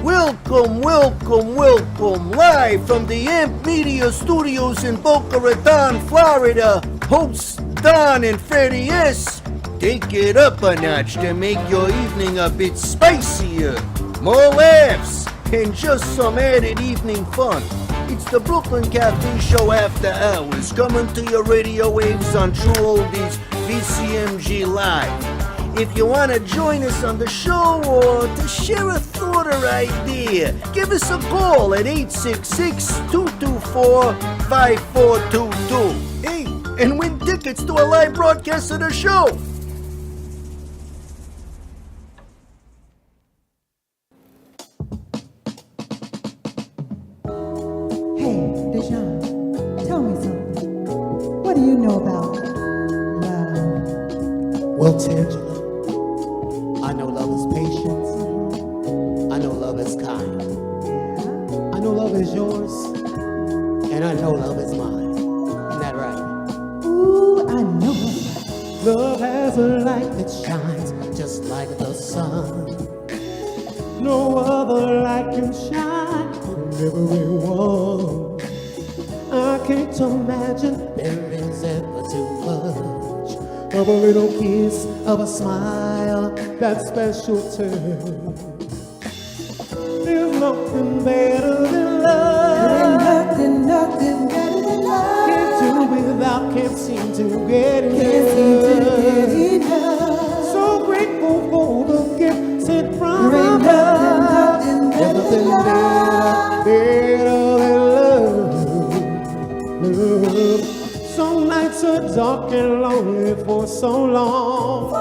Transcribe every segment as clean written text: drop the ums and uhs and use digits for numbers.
Welcome, welcome, welcome, live from the AMP Media Studios in Boca Raton, Florida. Hosts Don and Freddie S. Take it up a notch to make your evening a bit spicier. More laughs and just some added evening fun. It's the Brooklyn Cafe Show After Hours, coming to your radio waves on True Oldies VCMG Live. If you want to join us on the show or to share a thought or idea, give us a call at 866-224-5422. Hey, and win tickets to a live broadcast of the show. Hey, Deshaun, tell me something. What do you know about love? Well, Tangela, I know love is patient. I know love is kind. I know love is yours. And I know love is mine. Isn't that right? Ooh, I know that's right. Love has a light that shines just like the sun. No other light can shine on everyone. I can't imagine there is ever too much of a little kiss, of a smile, that special turn. There's nothing better than love. There ain't nothing better than love. Can't do without, can't seem to get enough. Can't seem to get enough. So grateful for the gift sent from There ain't above. nothing There's better than nothing love. better than love. Some nights are dark and lonely for so long.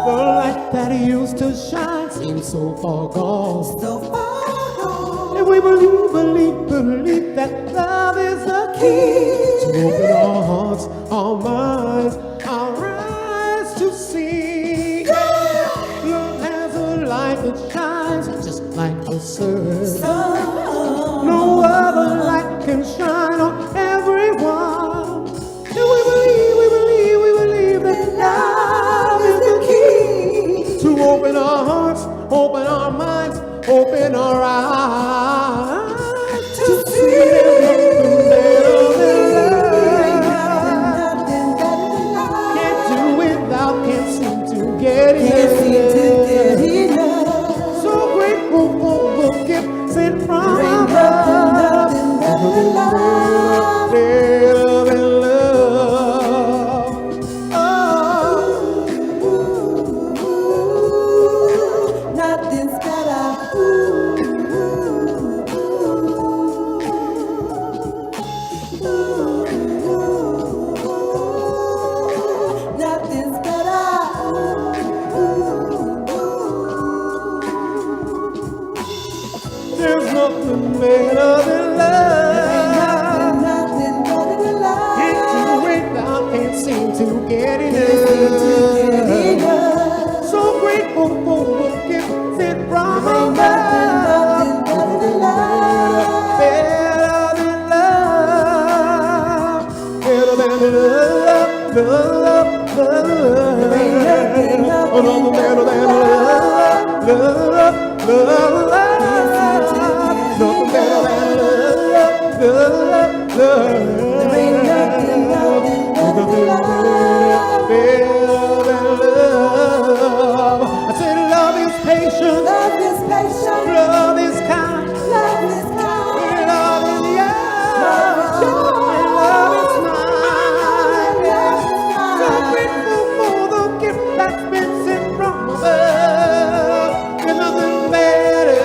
The light that used to shine seems so far gone. So far gone. And we believe that love is the key to open our hearts, our minds, our eyes to see. Love has a light that shines just like the sun. No other light can shine on everyone. And we believe that love is the key to open our hearts, open our minds, open our eyes to see. There's nothing better than love. Can't do without, can't seem to get enough. So grateful for the gift sent from above. Better than love. Nothing's better. Nothing's better. There's nothing better than love. Nothing better than love. Can't do without, can't seem to get enough. So grateful for the gift sent from above. Nothing better than love. Better than love. Better than love. Oh, no, better than love. Nothing better than love. There ain't nothing better than love. I said love is patient. Love is patient. Love is kind. Love is kind. Love is yours. Love is yours. And love is mine. Love is mine. So grateful for the gift that's been sent from above. There's nothing better.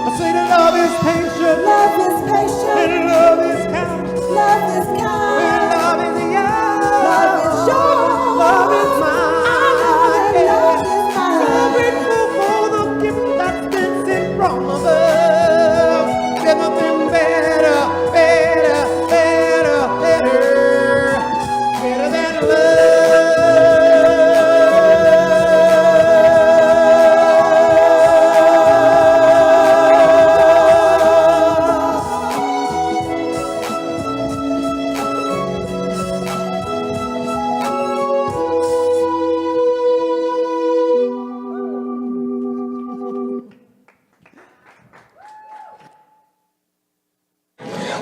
I say that love is patient. Love is patient. And love is kind. Love is kind. And love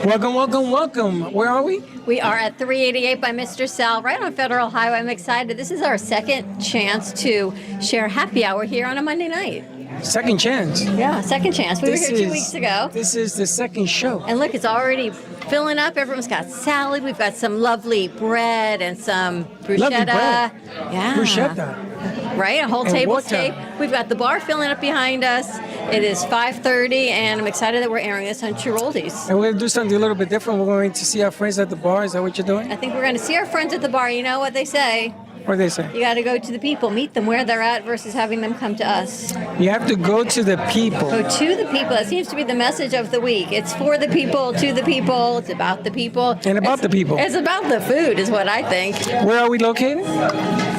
Welcome, welcome, welcome. Where are we? We are at 388 by Mr. Sal, right on Federal Highway. I'm excited. This is our second chance to share happy hour here on a Monday night. Second chance. Yeah, second chance. We were here 2 weeks ago. This is the second show. And look, it's already filling up. Everyone's got salad. We've got some lovely bread and some bruschetta. Lovely bread. Yeah. Bruschetta. Right, a whole And tablescape. water. We've got the bar filling up behind us. It is 5:30, and I'm excited that we're airing this on True Oldies. And we're going to do something a little bit different. We're going to see our friends at the bar. Is that what you're doing? I think we're going to see our friends at the bar. You know what they say. What do they say? You got to go to the people, meet them where they're at versus having them come to us. You have to go to the people. Go to the people. That seems to be the message of the week. It's for the people, to the people. It's about the people. And about the people. It's about the food is what I think. Where are we located?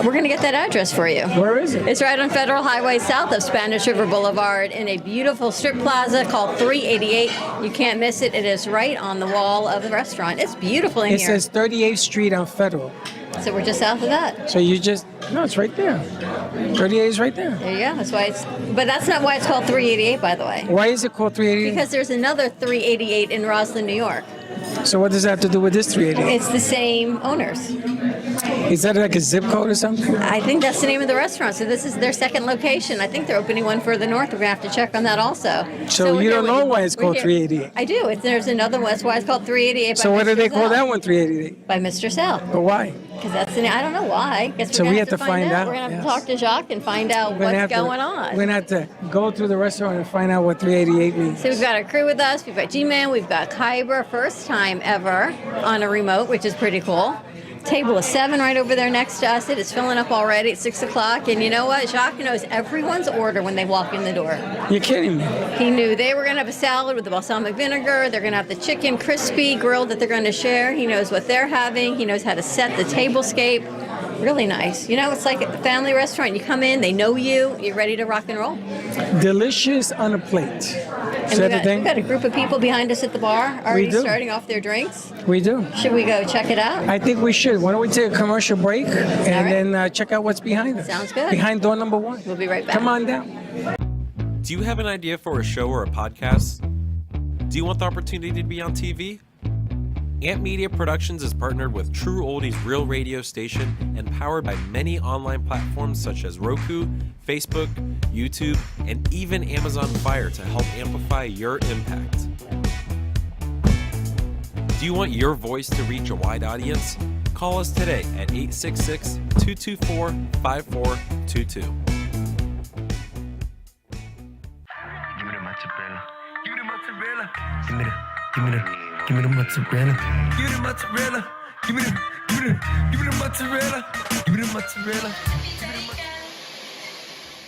We're going to get that address for you. Where is it? It's right on Federal Highway south of Spanish River Boulevard in a beautiful strip plaza called 388. You can't miss it. It is right on the wall of the restaurant. It's beautiful in It here. says 38th Street on Federal. So we're just south of that. So you just, no, it's right there. 38 is right there. There you go. That's why it's, but that's not why it's called 388, by the way. Why is it called 388? Because there's another 388 in Roslyn, New York. So what does that have to do with this 388? It's the same owners. Is that like a zip code or something? I think that's the name of the restaurant. So this is their second location. I think they're opening one further north. We're going to have to check on that also. So we're you here don't know with- why it's we're called here- 388? I do. There's another one. That's why it's called 388 by So what do Mr. they call Sal. that one 388? By Mr. Sal. But why? Because that's the name. I don't know why. Guess So we're we gonna have to find out, We're going to have to yes. talk to Jacques and find out We're gonna what's have to- going on. We're going to have to go through the restaurant and find out what 388 means. So we've got our crew with us. We've got G-Man. We've got Kyber. First time ever on a remote, which is pretty cool. Table of 7 right over there next to us. It is filling up already at 6 o'clock. And you know what? Jacques knows everyone's order when they walk in the door. You're kidding me. He knew they were going to have a salad with the balsamic vinegar. They're going to have the chicken crispy grilled that they're going to share. He knows what they're having. He knows how to set the tablescape. Really nice. You know, it's like a family restaurant. You come in, they know you. You're ready to rock and roll. Delicious on a plate. Is And that the we've thing? got a group of people behind us at the bar already do. starting off their drinks. We do. Should we go check it out? I think we should. Why don't we take a commercial break and right. then check out what's behind us? Sounds good. Behind door number 1. We'll be right back. Come on down. Do you have an idea for a show or a podcast? Do you want the opportunity to be on TV? Ant Media Productions is partnered with True Oldies Real Radio Station and powered by many online platforms such as Roku, Facebook, YouTube, and even Amazon Fire to help amplify your impact. Do you want your voice to reach a wide audience? Call us today at 866-224-5422. Give me the mozzarella. Give me the mozzarella. Give me the mozzarella. Give me the mozzarella. Give me the mozzarella. Give me the mozzarella.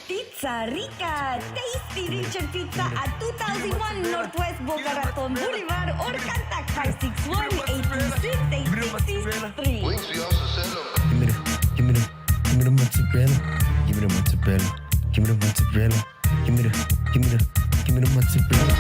Pizza Rica, tasty Richard Pizza at 2001 Northwest Boca Raton Boulevard or contact 561-826-8663. Give me the mozzarella. Give me the mozzarella. Give me the mozzarella. Give me the mozzarella.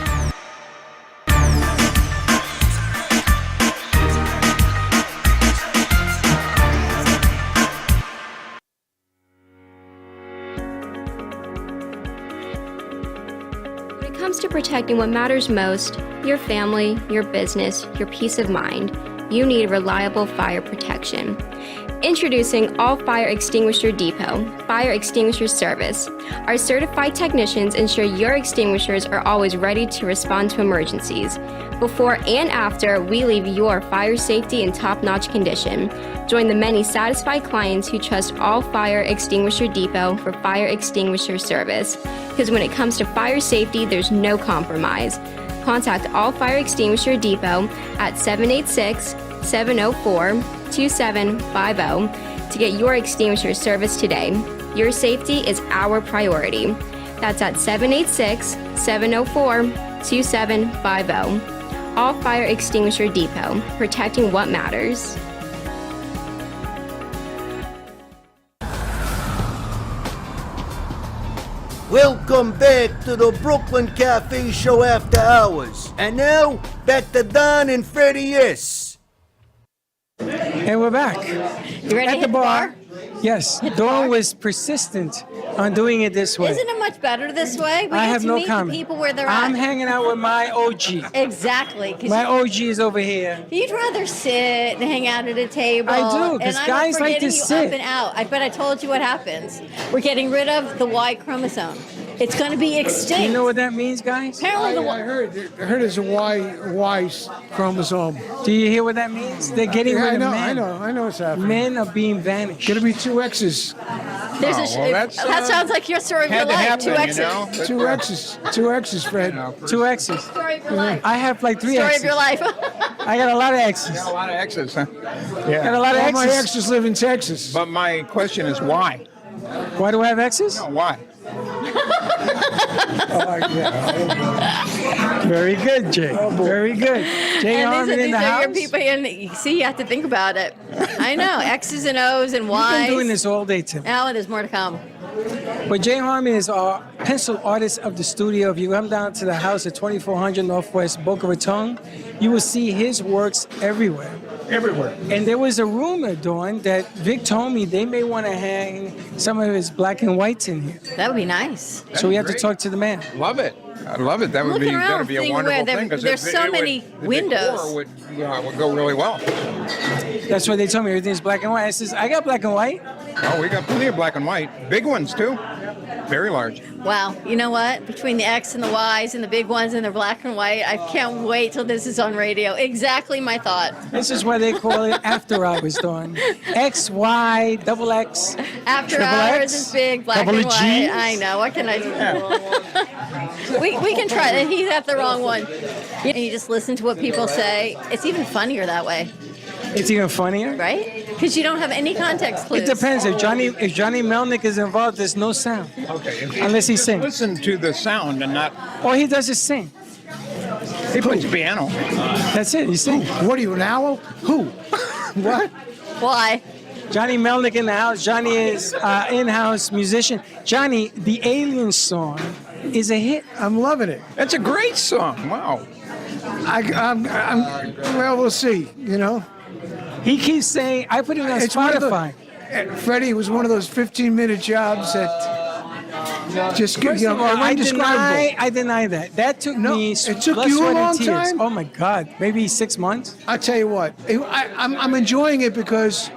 When it comes to protecting what matters most, your family, your business, your peace of mind, you need reliable fire protection. Introducing All Fire Extinguisher Depot, Fire Extinguisher Service. Our certified technicians ensure your extinguishers are always ready to respond to emergencies. Before and after, we leave your fire safety in top-notch condition. Join the many satisfied clients who trust All Fire Extinguisher Depot for fire extinguisher service. Because when it comes to fire safety, there's no compromise. Contact All Fire Extinguisher Depot at 786-704-2750 to get your extinguisher service today. Your safety is our priority. That's at 786-704-2750. All Fire Extinguisher Depot, protecting what matters. Welcome back to the Brooklyn Cafe Show After Hours. And now, back to Don and Freddie S. And we're back. You ready to At hit the bar. Yes, Dawn was persistent on doing it this way. Isn't it much better this way? We I get have to no meet comment. the people where they're I'm at. hanging out with my OG. Exactly. 'Cause My OG is over here. you'd rather sit and hang out at a table. I do, 'cause and I'm guys for like to getting you sit. up and out. I bet I told you what happens. We're getting rid of the Y chromosome. It's going to be extinct. You know what that means, guys? Apparently, the I heard it's a Y chromosome. Do you hear what that means? They're getting Yeah, rid of I men. know what's happening. Men are being vanished. Gonna be 2 X's. there's that sounds like your story of your had to life. happen, 2 X's. you know? 2 X's. 2 X's, Fred. 2 X's. Story of your life. I have like 3 Story X's. of your life. I got a lot of X's. Got a lot of X's, huh? Got a Yeah. lot of All my X's. exes live in Texas. But my question is why? Why do I have X's? No, why? Very good, Jay. Very good. Jay And Harmon in these the are house. your people. And you see, you have to think about it. I know. X's and O's and We've Y's. been doing this all day, Tim. Now there's more to come. But Jay Harmon is our pencil artist of the studio. If you come down to the house at 2400 Northwest Boca Raton, you will see his works everywhere. Everywhere. And there was a rumor, Dawn, that Vic told me they may want to hang some of his black and whites in here. That would be nice. So we have to great. talk to the man. Love it. I love it. That would Looking be around, a seeing wonderful where there- thing because there's so many windows. Would go really well. That's what they told me. Everything's black and white. I says, I got black and white. Oh, we got plenty of black and white. Big ones too. Very large. Wow. You know what? Between the X and the Y's and the big ones and the black and white, I can't wait till this is on radio. Exactly my thought. This is why they call it after hours, Dawn. X, Y, double X. After Triple hours X, is big, black double and white. G's. I know. What can I do? we can try that. He got the wrong one. You just listen to what people say. It's even funnier that way, It's even funnier. right? Because you don't have any context clues. It depends. If Johnny Melnick is involved, there's no sound. Okay. Unless he sings. Listen to the sound and not. All he does is sing. He plays piano. That's it. He sings. What are you, an owl? Who? What? Why? Johnny Melnick in the house. Johnny is in-house musician. Johnny, the Alien song is a hit. I'm loving it. That's a great song. Wow. Well, we'll see. You know, He keeps saying, I put it on It's one of the- Spotify. Freddie, it was one of those 15-minute jobs that just First of all, indescribable. I deny that. That took No, me it took blood, you a sweat, and long tears. time? Oh my God, maybe 6 months. I tell you what, I'm enjoying it because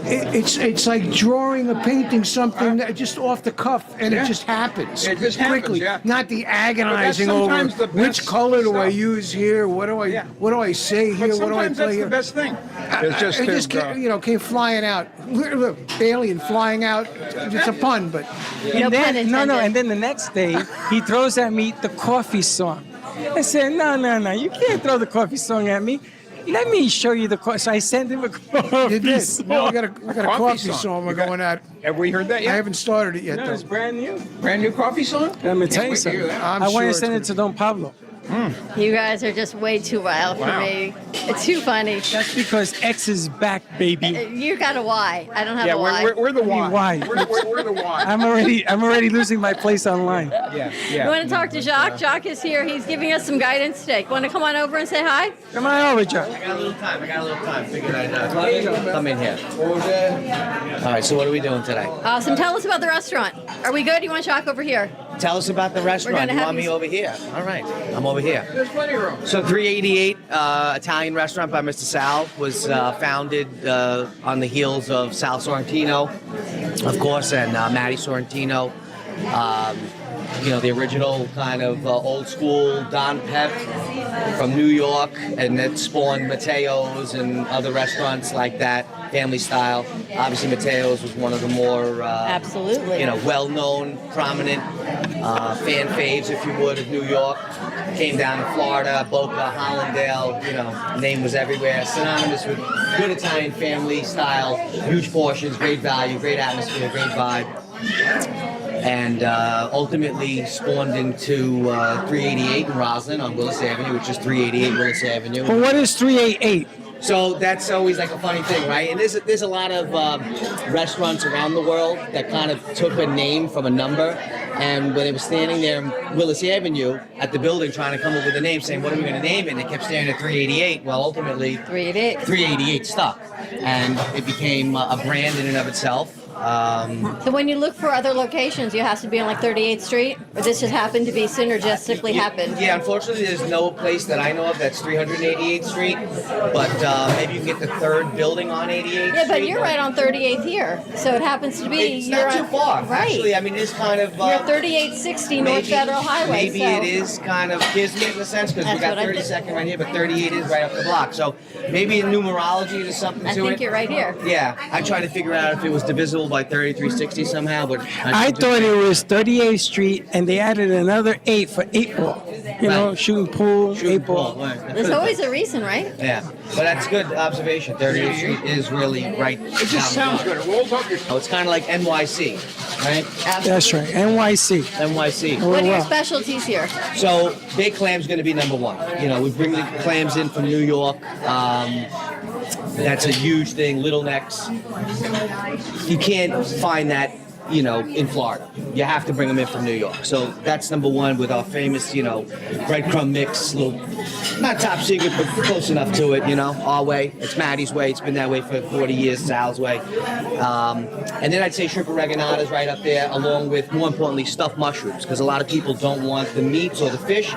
it's like drawing or painting something that just off the cuff, and Yeah. it just happens. It just happens, quickly. yeah. Not the agonizing over sometimes the which best color do I stuff. use here. What do I say here? But What do I sometimes play that's here? the best thing. It's just it to, just came flying out. Look, alien flying out. It's a pun, but No pun then, no, intended. and then the next day, he throws at me the coffee song. I said, no, you can't throw the coffee song at me. Let me show you the coffee. So I sent him a coffee you did. song. No, we got a coffee song. song we're You got- going at. Have we heard that I yet? haven't started it yet, No, though. it's brand new. Brand new coffee song? Let me tell you wait to hear something. that. I'm I want sure to it's send it good. to Don Pablo. You guys are just way too wild for Wow. me. It's too funny. That's because X is back, baby. You got a Y. I don't have Yeah, a Y. we're the I mean, Y. why? We're the Y. I'm already losing my place online. Yeah. You want to talk to Jacques? Jacques is here. He's giving us some guidance today. Want to come on over and say hi? Come on over, Joe. I got a little time. Figured I'd come in here. All right, so what are we doing today? Awesome. Tell us about the restaurant. Are we good? You want Jacques over here? Tell us about the restaurant. gonna You have want me you- over here? All right, I'm over here. There's plenty of room. So 388 Italian restaurant by Mr. Sal was founded on the heels of Sal Sorrentino, of course, and Matty Sorrentino. The original kind of old school Don Pep from New York, and that spawned Matteo's and other restaurants like that, family style. Obviously, Matteo's was one of the more Absolutely. well-known, prominent fan faves, if you would, of New York. Came down to Florida, Boca, Hollandale, name was everywhere. Synonymous with good Italian family style, huge portions, great value, great atmosphere, great vibe. And ultimately spawned into 388 in Roslyn on Willis Avenue, which is 388 Willis Avenue. But what is 388? So that's always like a funny thing, right? And there's a lot of restaurants around the world that kind of took a name from a number. And when they were standing there in Willis Avenue at the building trying to come up with a name, saying, what are we going to name it? And they kept staring at 388. Well, ultimately, 388 stuck. And it became a brand in and of itself. So when you look for other locations, you have to be on like 38th Street, or this just happened to be synergistically happened? Yeah, unfortunately, there's no place that I know of that's 388th Street, but maybe you can get the third building on 88th Street. Yeah, but you're right on 38th here, so it happens to be. It's not too far, right? Actually, I mean, it's kind of. You're 3860 North Federal Highway. Maybe so. it is kind of kismet in a sense because we got 32nd right here, but 38 is right up the block. So maybe in numerology there's something to it. I think you're right here. Yeah, I tried to figure out if it was divisible by 3360 somehow, but I thought it was 38th Street, and they added another 8 for 8 ball. You know, shooting pool, 8 ball. There's always a reason, right? Yeah, but that's a good observation. 38th Street is really right. It just sounds good. It rolls up your. It's kind of like NYC, right? That's right, NYC. NYC. What are your specialties here? So, baked clam's going to be number one. You know, we bring the clams in from New York. That's a huge thing. Little necks. You can't find that, you know, in Florida. You have to bring them in from New York. So that's number one with our famous, you know, breadcrumb mix. Little, not top secret, but close enough to it, you know, our way. It's Maddie's way. It's been that way for 40 years, Sal's way. And then I'd say shrimp oreganato is right up there, along with, more importantly, stuffed mushrooms, because a lot of people don't want the meats or the fish.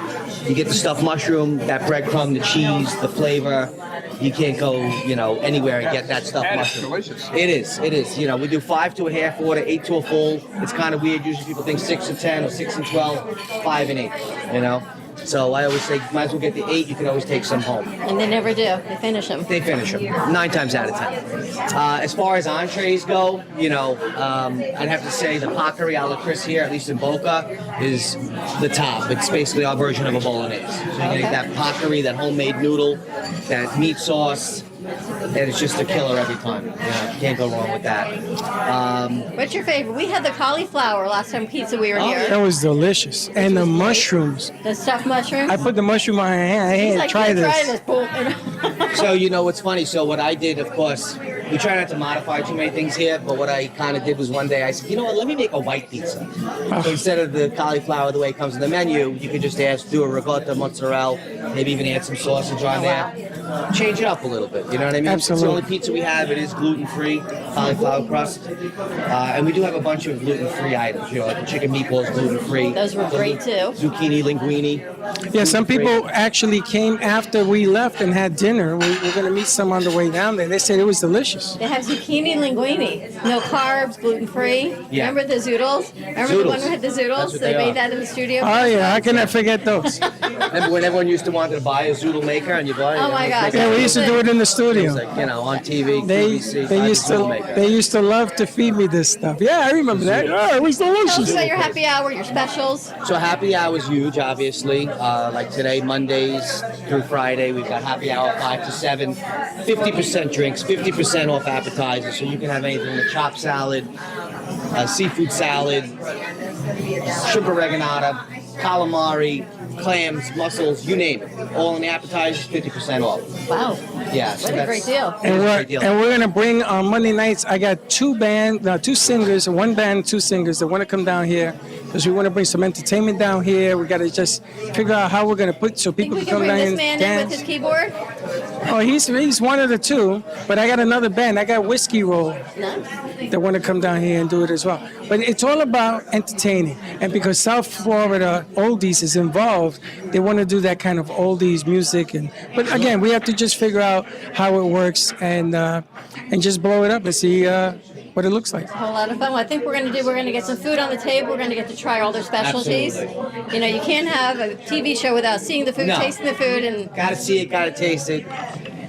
You get the stuffed mushroom, that breadcrumb, the cheese, the flavor. You can't go, you know, anywhere and get that stuffed mushroom. Delicious. It is. You know, we do 5 to a half order, 8 to a full. It's kind of weird. Usually people think 6 to 10 or 6 and 12, 5 and 8, you know? So I always say, might as well get the 8. You can always take some home. And they never do. They finish them. They finish them 9 times out of 10. As far as entrees go, you know, I'd have to say the Pacari a la Chris here, at least in Boca, is the top. It's basically our version of a bolognese. So you can get that Pacari, that homemade noodle, that meat sauce. And it's just a killer every time. You know, can't go wrong with that. What's your favorite? We had the cauliflower last time pizza we were here. That was delicious. And the mushrooms. The stuffed mushrooms? I put the mushroom on my hand. He's Hey, like, try "Yeah, this. Boom." So, you know, what's funny? So what I did, of course, we try not to modify too many things here, but what I kind of did was one day I said, you know what, let me make a white pizza. So instead of the cauliflower the way it comes in the menu, you could just do a ricotta, mozzarella, maybe even add some sausage on there. Change it up a little bit, you know what I mean? Absolutely. It's the only pizza we have. It is gluten-free, cauliflower crust. And we do have a bunch of gluten-free items, you know, like the chicken meatballs, gluten-free. Those were great, too. Zucchini linguine. Yeah, some people actually came after we left and had dinner. We're going to meet some on the way down there. They said it was delicious. They have zucchini linguine. No carbs, gluten-free. Yeah. Remember the zoodles? Remember the one who had the That's zoodles? what They they made are. that in the studio. Oh, yeah, how can I forget those? Remember when everyone used to want to buy a zoodle maker and you buy it? Oh, my gosh. Yeah, we used to do it in the It studio. was like, you know, on TV, They QVC, maker. used to love to feed me this stuff. Yeah, I remember that. Oh, it was Tell us delicious. about your happy hour, your specials. So happy hour is huge, obviously. Like today, Mondays through Friday, we've got happy hour 5 to 7, 50% drinks, 50% off appetizers. So you can have anything, a chopped salad, a seafood salad, shrimp oreganata, calamari, clams, mussels, you name it. All in the appetizers, 50% off. Wow. Yeah, so What a that's great deal. It is a great deal. And we're gonna bring on Monday nights. I got two singers, one band, two singers that want to come down here because we want to bring some entertainment down here. We got to just figure out how we're gonna put so Think people we can can come bring down this and man in dance. with his keyboard? Oh, he's one of the two, but I got another band. I got Whiskey Roll Nice. that want to come down here and do it as well. But it's all about entertaining, and because South Florida Oldies is involved, they want to do that kind of oldies music. But again, we have to just figure out how it works and just blow it up and see what it looks like. A whole lot of fun. What I think we're going to get some food on the table. We're going to get to try all their specialties. Absolutely. You know, you can't have a TV show without seeing the food, No. tasting the food, and Gotta see it, gotta taste it,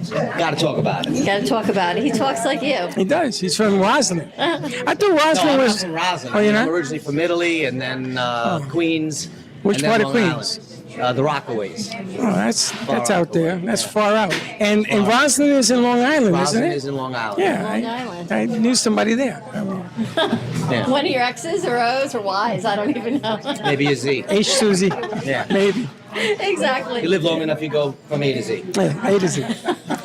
gotta talk about it. you got to talk about it. He talks like you. He does. He's from Roslyn. I thought No, Roslyn I'm not was. from Roslyn. Oh, you're I'm not? originally from Italy and then Queens. Which and then part of Long Queens? Island. The Rockaways. Oh, that's out out there. That's far out. And Roslyn is in Long Island, isn't Roslyn it? is in Long Island. Yeah, Long Island. I knew somebody there. I mean, Yeah. One of your X's or O's or Y's? I don't even know. Maybe a Z. H to Z. Yeah. Maybe. Exactly. You live long enough, you go from A to Z. Yeah, A to Z.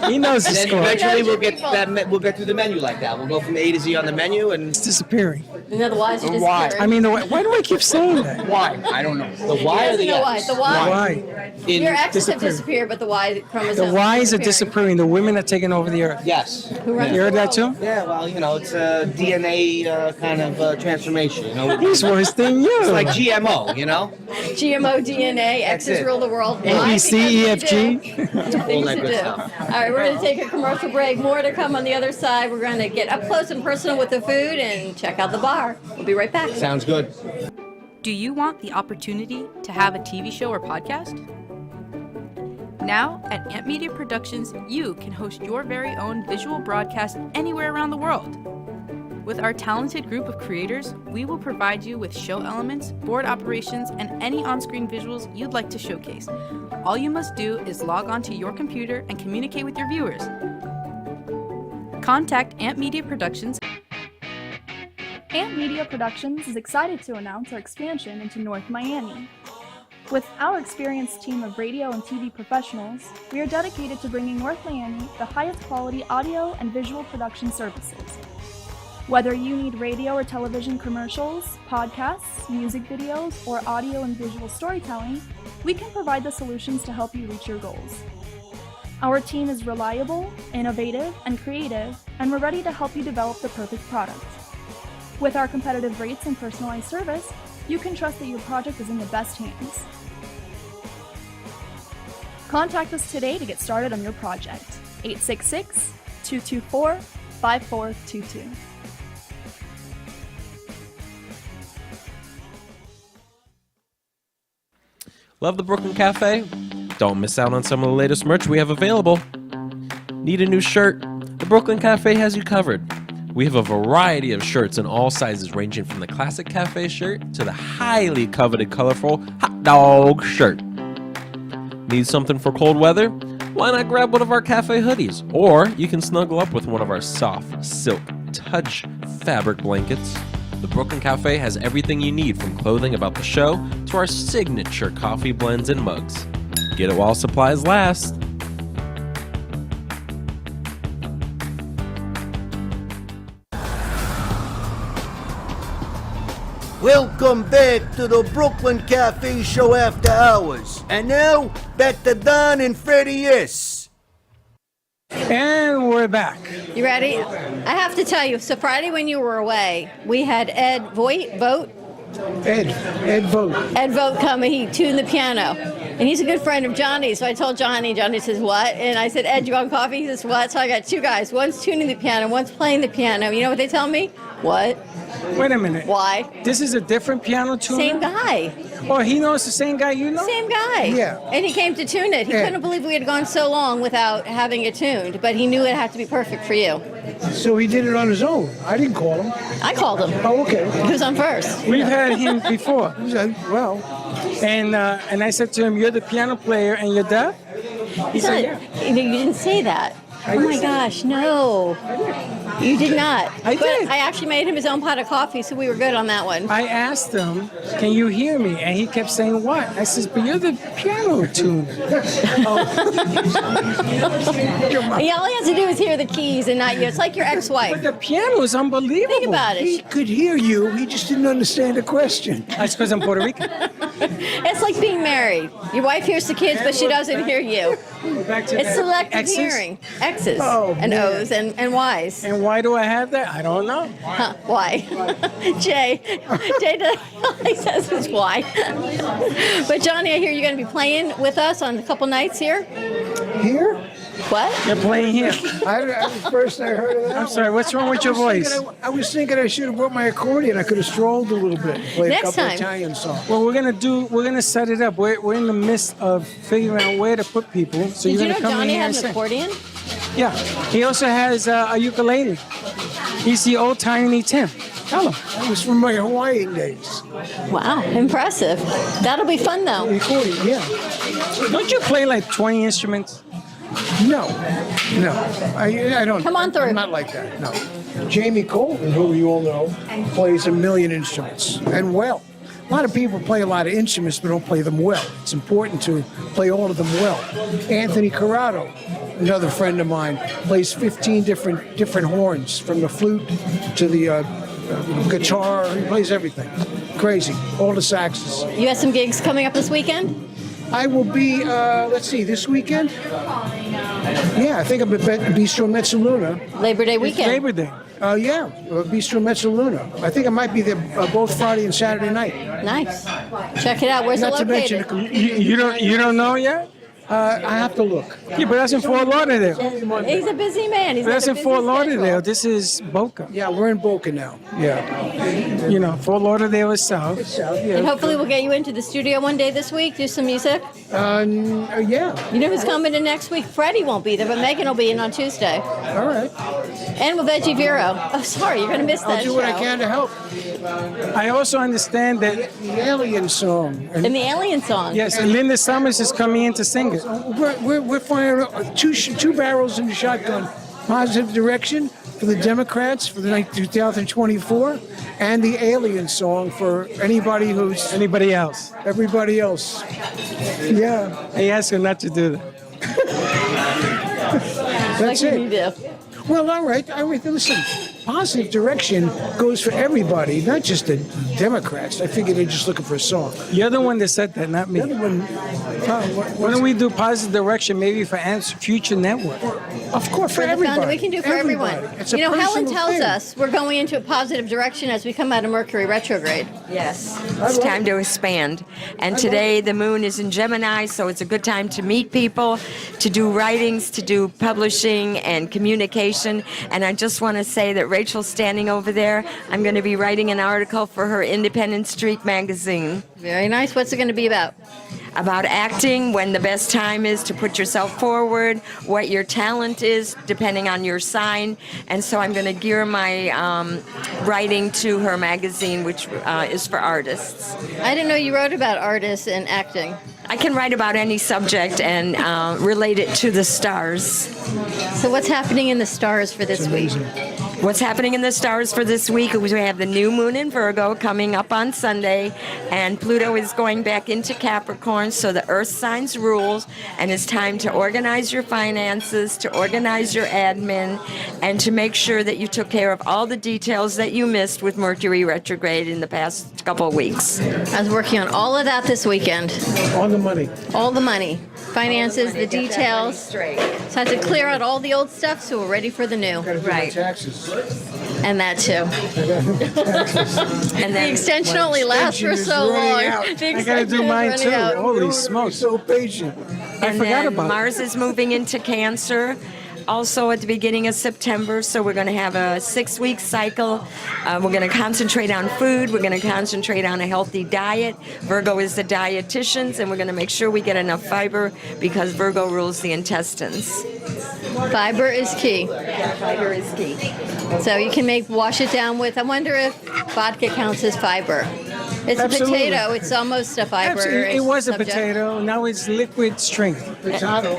He knows the And then score. eventually we'll get people. we'll get through the menu like that. We'll go from A to Z on the menu and It's disappearing. You know the Y's are Why? disappearing. I mean, why do I keep saying that? Why? I don't know. the Y or the No X? Y. The Y. Why? In- Your X's have disappearing. disappeared, but the Y The chromosomes Y's are disappearing. The women are taking over the earth. Yes. Who runs You heard the that too? Yeah, well, you know, it's a DNA kind of transformation. You know, He's worse than you. it's like GMO. You know, GMO DNA, X's it. rule the world. A, Why? B, C, E, F, Because G. we do. Things that to good do. stuff. All right, we're going to take a commercial break. More to come on the other side. We're going to get up close and personal with the food and check out the bar. We'll be right back. sounds good. Do you want the opportunity to have a TV show or podcast? Now, at Amp Media Productions, you can host your very own visual broadcast anywhere around the world. With our talented group of creators, we will provide you with show elements, board operations, and any on-screen visuals you'd like to showcase. All you must do is log onto your computer and communicate with your viewers. Contact Amp Media Productions. Amp Media Productions is excited to announce our expansion into North Miami. With our experienced team of radio and TV professionals, we are dedicated to bringing North Miami the highest quality audio and visual production services. Whether you need radio or television commercials, podcasts, music videos, or audio and visual storytelling, we can provide the solutions to help you reach your goals. Our team is reliable, innovative, and creative, and we're ready to help you develop the perfect product. With our competitive rates and personalized service, you can trust that your project is in the best hands. Contact us today to get started on your project. 866-224-5422. Love the Brooklyn Cafe? Don't miss out on some of the latest merch we have available. Need a new shirt? The Brooklyn Cafe has you covered. We have a variety of shirts in all sizes, ranging from the classic cafe shirt to the highly coveted colorful hot dog shirt. Need something for cold weather? Why not grab one of our cafe hoodies? Or you can snuggle up with one of our soft silk touch fabric blankets. The Brooklyn Cafe has everything you need, from clothing about the show to our signature coffee blends and mugs. Get it while supplies last. Welcome back to the Brooklyn Cafe Show After Hours. And now, back to Don and Freddie S. And we're back. You ready? I have to tell you, so Friday when you were away, we had Ed Vogt come and he tuned the piano. And he's a good friend of Johnny, so I told Johnny, Johnny says, what? And I said, Ed, you want coffee? He says, what? So I got two guys. One's tuning the piano, one's playing the piano. You know what they tell me? What? Wait a minute. Why? This is a different piano tuner? Same guy. Oh, he knows the same guy you know? Same guy. Yeah. And he came to tune it. He couldn't believe we had gone so long without having it tuned, but he knew it had to be perfect for you. So he did it on his own. I didn't call him. I called him. Oh, okay. He was on first. We've had him before. Well. And I said to him, you're the piano player and you're deaf? He said, yeah. You didn't say that. Oh my gosh, no. You did not. I did. I actually made him his own pot of coffee, so we were good on that one. I asked him, can you hear me? And he kept saying, what? I says, but you're the piano tuner. Yeah, all he has to do is hear the keys and not you. It's like your ex-wife. But the piano is unbelievable. Think about it. He could hear you. He just didn't understand the question. That's because I'm Puerto Rican. It's like being married. Your wife hears the kids, but she doesn't hear you. Back to It's selective X's? hearing. X's and man. O's and Y's. And why do I have that? I don't know. Huh, why? Jay all he says is why. But Johnny, I hear you're going to be playing with us on a couple nights here. Here? What? You're playing here. First I heard of that. I'm sorry, what's wrong with your voice? I was thinking I should have brought my accordion. I could have strolled a little bit. Played Next a couple time. Italian songs. Well, we're gonna set it up. We're in the midst of figuring out where to put people. So Did you're you gonna know come Johnny in here had and an sing. accordion? Yeah. He also has a ukulele. He's the old Tiny Tim. Tell him. That was from my Hawaiian days. Wow, impressive. That'll be fun though. Recording, yeah. Don't you play like 20 instruments? No. I don't. Come on through. I'm not like that. No. Jamie Colton, who you all know, plays a million instruments, and well. A lot of people play a lot of instruments but don't play them well. It's important to play all of them well. Anthony Corrado, another friend of mine, plays 15 different horns, from the flute to the guitar. He plays everything. Crazy. All the saxes. You have some gigs coming up this weekend? I will be, this weekend? Yeah, I think I'm at Bistro Mezzaluna. Labor Day weekend. Labor Day. Bistro Mezzaluna. I think I might be there both Friday and Saturday night. Nice. Check it out. Where's it located? You don't know yet? I have to look. Yeah, but that's in Fort Lauderdale. He's a busy man. That's in Fort Lauderdale. This is Boca. Yeah, we're in Boca now. Yeah. Fort Lauderdale is south. And hopefully we'll get you into the studio one day this week, do some music. Yeah. You know who's coming in next week? Freddie won't be there, but Megan will be in on Tuesday. All right. And with Veggie Vero. Oh, sorry, you're going to miss that I'll do what I can to help. I also understand that the Alien song. And the Alien song. Yes, and Linda Summers is coming in to sing it. We're firing two barrels in the shotgun. Positive Direction for the Democrats for the 2024, and the Alien song for anybody else. Everybody else. Yeah. He asked her not to do that. That's it. Well, all right. Listen, Positive Direction goes for everybody, not just the Democrats. I figured they're just looking for a song. You're the one that said that, not me. The other one, why don't we do Positive Direction maybe for Future Network? Of course, for everybody. We can do for everyone. Helen tells us we're going into a positive direction as we come out of Mercury retrograde. Yes, it's time to expand. And today the moon is in Gemini, so it's a good time to meet people, to do writings, to do publishing and communication. And I just want to say that Rachel's standing over there. I'm going to be writing an article for her Independent Street magazine. Very nice. What's it going to be about? About acting, when the best time is to put yourself forward, what your talent is, depending on your sign. And so I'm going to gear my writing to her magazine, which is for artists. I didn't know you wrote about artists and acting. I can write about any subject and relate it to the stars. So what's happening in the stars for this week? What's happening in the stars for this week is we have the new moon in Virgo coming up on Sunday, and Pluto is going back into Capricorn, so the earth signs rules, and it's time to organize your finances, to organize your admin, and to make sure that you took care of all the details that you missed with Mercury retrograde in the past couple of weeks. I was working on all of that this weekend. All the money. All the money. Finances, the details. So I had to clear out all the old stuff so we're ready for the new. Right. Taxes. And that too. And the extension only lasts for so long. I gotta do mine too. Holy smokes. So patient. I forgot about Mars is moving into Cancer. Also at the beginning of September, so we're going to have a 6-week cycle. We're going to concentrate on food. We're going to concentrate on a healthy diet. Virgo is the dietitians, and we're going to make sure we get enough fiber because Virgo rules the intestines. Fiber is key. Yeah, fiber is key. So you can wash it down with, I wonder if vodka counts as fiber. It's Absolutely. a potato. It's almost a fiber. Absolutely. It was a subject. potato. Now it's liquid strength. Potato.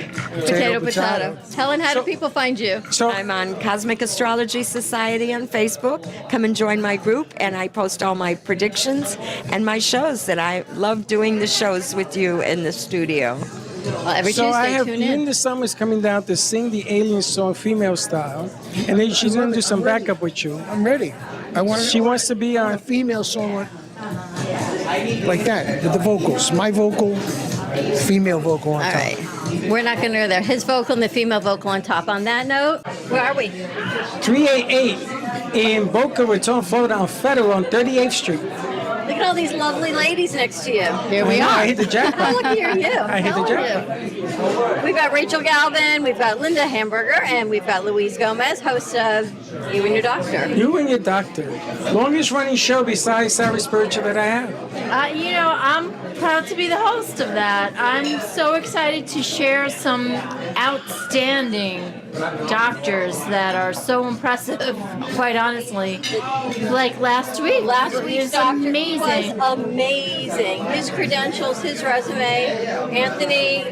Helen, how do people find you? So I'm on Cosmic Astrology Society on Facebook. Come and join my group, and I post all my predictions and my shows that I love doing the shows with you in the studio. Well, every so Tuesday, I have tune in. Linda Summers coming down to sing the Alien song female style, and then she's going to do some backup with you. I'm ready. She wants to be on a female song like that, with the vocals. My vocal, female vocal on top. All right. We're not going to go there. His vocal and the female vocal on top. On that note, where are we? 388 in Boca Raton, Florida, on Federal on 38th Street. Look at all these lovely ladies next to you. Here we I know, are. I hit the jackpot. Look here, you. I hit the jackpot. We've got Rachel Galvin, we've got Linda Hamburger, and we've got Louise Gomez, host of You and Your Doctor. You and Your Doctor. Longest running show besides Savage Spiritual that I have. I'm proud to be the host of that. I'm so excited to share some outstanding doctors that are so impressive, quite honestly. Like last week's doctor amazing. was amazing. His credentials, his resume,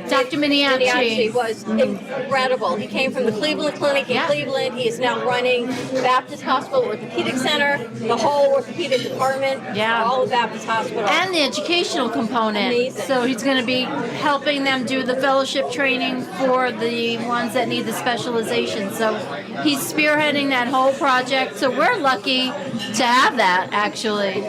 Dr. Miniacci was incredible. He came from the Cleveland Clinic in Cleveland. He is now running Baptist Hospital Orthopedic Center, the whole orthopedic department, all of Baptist Hospital. And the educational component. Amazing. So he's going to be helping them do the fellowship training for the ones that need the specialization. So he's spearheading that whole project. So we're lucky to have that, actually.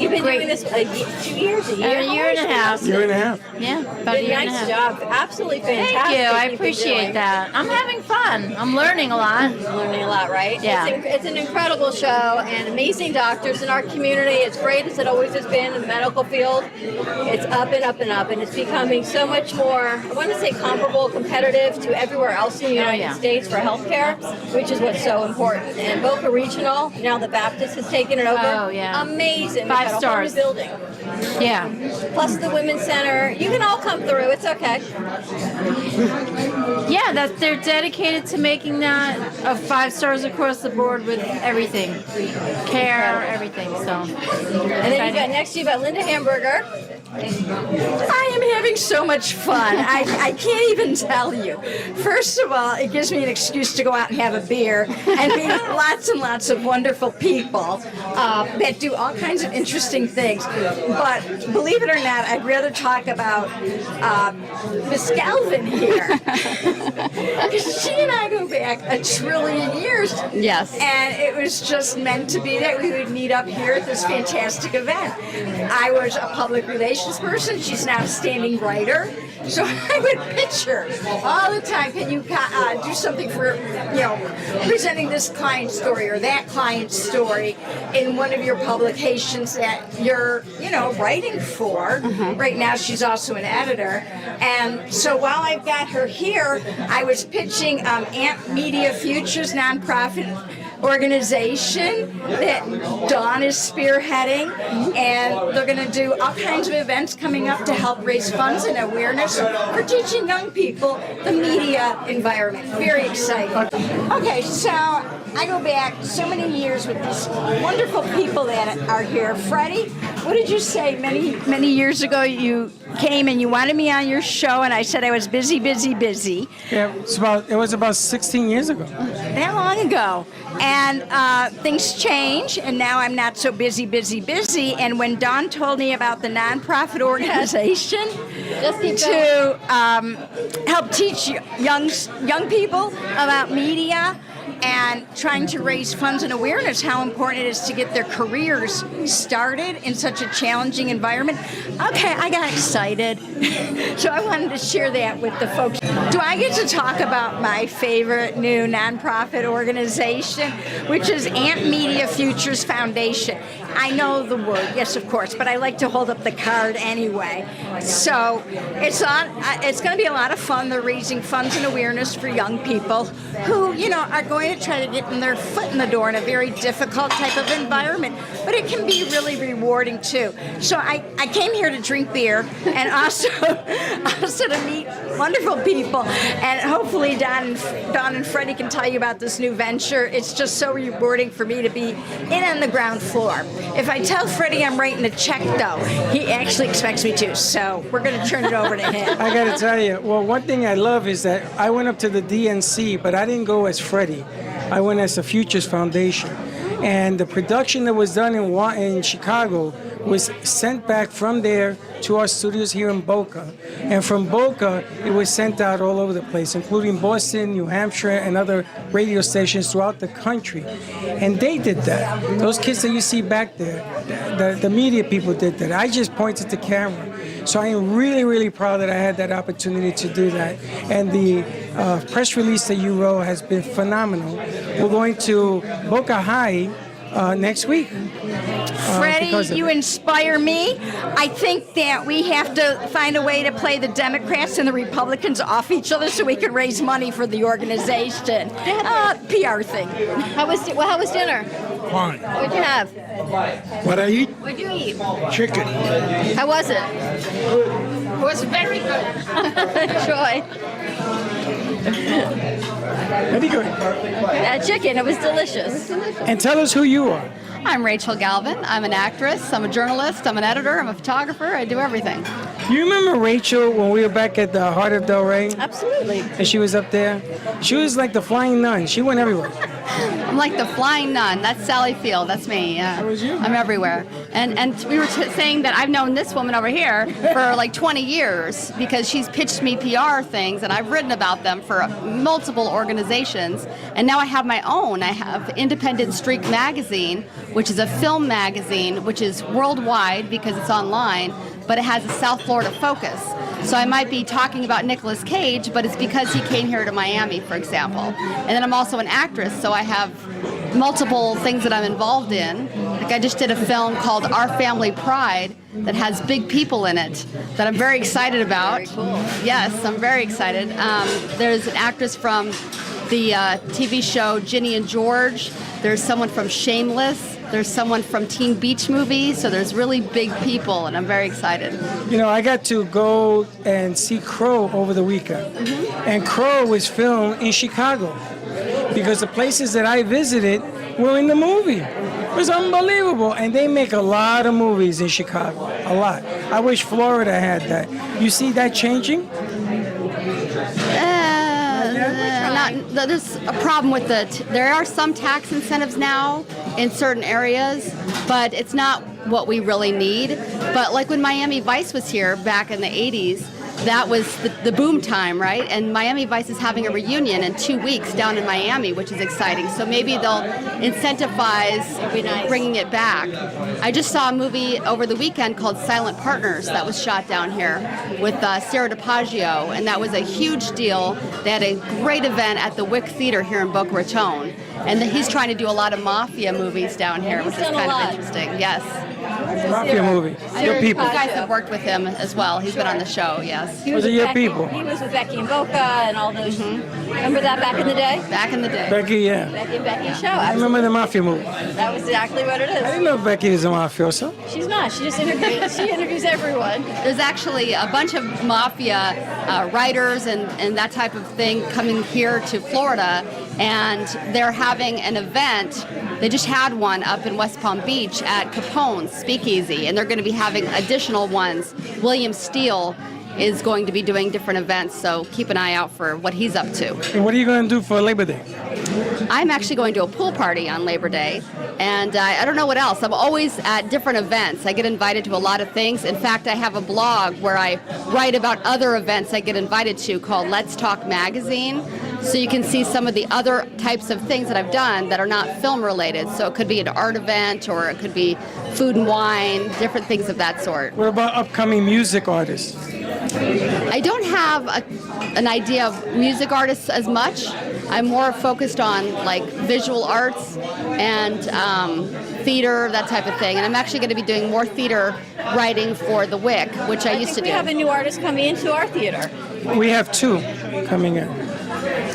You've been doing this 2 years, a year and a half. Year and a half. Yeah, about a year and a Nice half. job. Absolutely fantastic. Thank you. I you've been appreciate doing. that. I'm having fun. I'm learning a lot. Learning a lot, right? Yeah. It's an incredible show and amazing doctors in our community. It's great as it always has been in the medical field. It's up and up and up, and it's becoming so much more, I want to say comparable, competitive to everywhere else in the United States for healthcare, which is what's so important. And Boca Regional, now the Baptist has taken it over. Oh, yeah. Amazing. 5 They've got a whole stars. new building. Yeah. Plus the Women's Center. You can all come through. It's okay. Yeah, that they're dedicated to making that 5 stars across the board with everything, care, everything. So, And then next you've got Linda Hamburger. I am having so much fun. I can't even tell you. First of all, it gives me an excuse to go out and have a beer and meet lots and lots of wonderful people that do all kinds of interesting things. But believe it or not, I'd rather talk about Miss Galvin here. Because she and I go back a trillion years. Yes. And it was just meant to be that we would meet up here at this fantastic event. I was a public relations person. She's an outstanding writer. So I would pitch her all the time. Can you do something for, presenting this client story or that client story in one of your publications that you're, writing for. Right now she's also an editor. And so while I've got her here, I was pitching Amp Media Futures nonprofit organization that Dawn is spearheading, and they're going to do all kinds of events coming up to help raise funds and awareness for teaching young people the media environment. Very exciting. Okay, so I go back so many years with these wonderful people that are here. Freddie, what did you say many years ago? You came and you wanted me on your show, and I said I was busy. Yeah, it was about 16 years ago. That long ago. And things change, and now I'm not so busy. And when Dawn told me about the nonprofit organization to help teach young people about media and trying to raise funds and awareness, how important it is to get their careers started in such a challenging environment. Okay, I got excited. So I wanted to share that with the folks. Do I get to talk about my favorite new nonprofit organization, which is Amp Media Futures Foundation? I know the word, yes, of course, but I like to hold up the card anyway. So it's going to be a lot of fun. They're raising funds and awareness for young people who, are going to try to get their foot in the door in a very difficult type of environment. But it can be really rewarding too. So I came here to drink beer and also to meet wonderful people. And hopefully Dawn and Freddie can tell you about this new venture. It's just so rewarding for me to be in on the ground floor. If I tell Freddie I'm writing a check, though, he actually expects me to. So we're going to turn it over to him. I got to tell you, well, one thing I love is that I went up to the DNC, but I didn't go as Freddie. I went as the Futures Foundation. And the production that was done in Chicago was sent back from there to our studios here in Boca. And from Boca, it was sent out all over the place, including Boston, New Hampshire, and other radio stations throughout the country. And they did that. Those kids that you see back there, the media people did that. I just pointed the camera. So I am really, really proud that I had that opportunity to do that. And the press release that you wrote has been phenomenal. We're going to Boca High next week. Freddie, you inspire me. I think that we have to find a way to play the Democrats and the Republicans off each other so we can raise money for the organization. PR thing. How was dinner? Fine. What'd you have? What I eat? What'd you eat? Chicken. How was it? It was very good. Joy. Very good. That chicken, it was delicious. And tell us who you are. I'm Rachel Galvin. I'm an actress, I'm a journalist, I'm an editor, I'm a photographer, I do everything. You remember Rachel when we were back at the Heart of Del Rey? Absolutely. And she was up there? She was like the flying nun. She went everywhere. I'm like the flying nun. That's Sally Field. That's me. Yeah. That was you. I'm everywhere. And we were saying that I've known this woman over here for like 20 years because she's pitched me PR things and I've written about them for multiple organizations. And now I have my own. I have Independent Streak Magazine, which is a film magazine, which is worldwide because it's online, but it has a South Florida focus. So I might be talking about Nicolas Cage, but it's because he came here to Miami, for example. And then I'm also an actress, so I have multiple things that I'm involved in. Like I just did a film called Our Family Pride that has big people in it that I'm very excited about. Very cool. Yes, I'm very excited. There's an actress from the TV show Ginny and George. There's someone from Shameless. There's someone from Teen Beach Movie, so there's really big people, and I'm very excited. You know, I got to go and see Crow over the weekend, and Crow was filmed in Chicago because the places that I visited were in the movie. It was unbelievable, and they make a lot of movies in Chicago, a lot. I wish Florida had that. You see that changing? There's a problem with there are some tax incentives now in certain areas, but it's not what we really need. But like when Miami Vice was here back in the 80s, that was the boom time, right? And Miami Vice is having a reunion in 2 weeks down in Miami, which is exciting. So maybe they'll incentivize bringing it back. I just saw a movie over the weekend called Silent Partners that was shot down here with Sarah DiPaggio, and that was a huge deal. They had a great event at the Wick Theater here in Boca Raton. And he's trying to do a lot of mafia movies down here, which is kind of interesting. Yes. Mafia movie. Your people. You guys have worked with him as well. He's been on the show, yes. He was Those are with your Becky. people. He was with Becky and Boca and all those. Remember that back in the day? Back in the day. Becky, yeah. Becky and Becky's show. I remember the Mafia movie. That was exactly what it is. I didn't know Becky is a mafioso. She's not. She just interviews. She interviews everyone. There's actually a bunch of mafia writers and that type of thing coming here to Florida, and they're having an event. They just had one up in West Palm Beach at Capone's Speakeasy, and they're going to be having additional ones. William Steele is going to be doing different events, so keep an eye out for what he's up to. And what are you going to do for Labor Day? I'm actually going to a pool party on Labor Day, and I don't know what else. I'm always at different events. I get invited to a lot of things. In fact, I have a blog where I write about other events I get invited to called Let's Talk Magazine. So you can see some of the other types of things that I've done that are not film related. So it could be an art event, or it could be food and wine, different things of that sort. What about upcoming music artists? I don't have an idea of music artists as much. I'm more focused on like visual arts and theater, that type of thing. And I'm actually going to be doing more theater writing for the Wick, which I used to do. We have a new artist coming into our theater. We have two coming in.